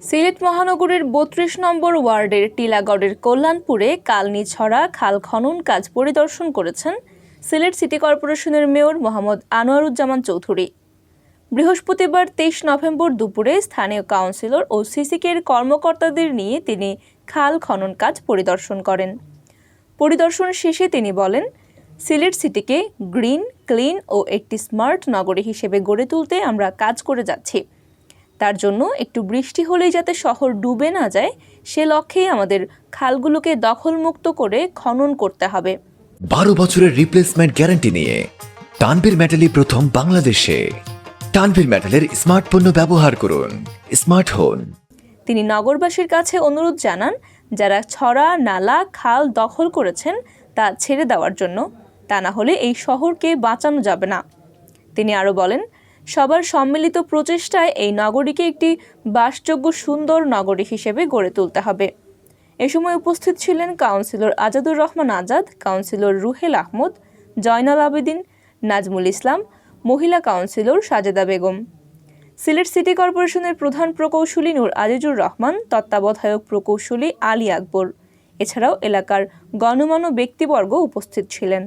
সিলেট মহানগরীর ৩২ নম্বর ওয়ার্ডের টিলাগড়ের কল্যাণপুরে কালনীছড়া খাল খনন কাজ পরিদর্শন করেছেন সিলেট সিটি কর্পোরেশনের মেয়র মোহাম্মদ আনোয়ারুজ্জামান চৌধুরী। বৃহস্পতিবার ২৩ নভেম্বর দুপুরে স্থানীয় কাউন্সিলর ও সিসিকের কর্মকর্তাদের নিয়ে তিনি খাল খনন কাজ পরিদর্শন করেন। পরিদর্শন শেষে তিনি বলেন, সিলেট সিটিকে গ্রিন, ক্লিন ও একটি স্মার্ট নগরী হিসেবে গড়ে তুলতে আমরা কাজ করে যাচ্ছি। তার জন্য একটু বৃষ্টি হলেই যাতে শহর ডুবে না যায় সে লক্ষ্যেই আমাদের খালগুলোকে দখলমুক্ত করে খনন করতে হবে। 12 বছরের রিপ্লেসমেন্ট গ্যারান্টি নিয়ে তানভীর মেটালি প্রথম বাংলাদেশে। তানভীর মেটালের স্মার্ট পণ্য ব্যবহার করুন, স্মার্ট হন। তিনি নগরবাসীর কাছে অনুরোধ জানান, যারা ছড়া, নালা, খাল দখল করেছেন তা ছেড়ে দেওয়ার জন্য, তা না হলে এই শহরকে বাঁচানো যাবে না। তিনি আরও বলেন, সবার সম্মিলিত প্রচেষ্টায় এই নগরীকে একটি বাসযোগ্য সুন্দর নগরী হিসেবে গড়ে তুলতে হবে। এ সময় উপস্থিত ছিলেন কাউন্সিলর আজাদুর রহমান আজাদ, কাউন্সিলর রুহেল আহমদ, জয়নাল আবেদিন, নাজমুল ইসলাম, মহিলা কাউন্সিলর সাজেদা বেগম, সিলেট সিটি কর্পোরেশনের প্রধান প্রকৌশলী নূর আজিজুর রহমান, তত্ত্বাবধায়ক প্রকৌশলী আলী আকবর, এছাড়াও এলাকার গণ্যমান্য ব্যক্তিবর্গ উপস্থিত ছিলেন।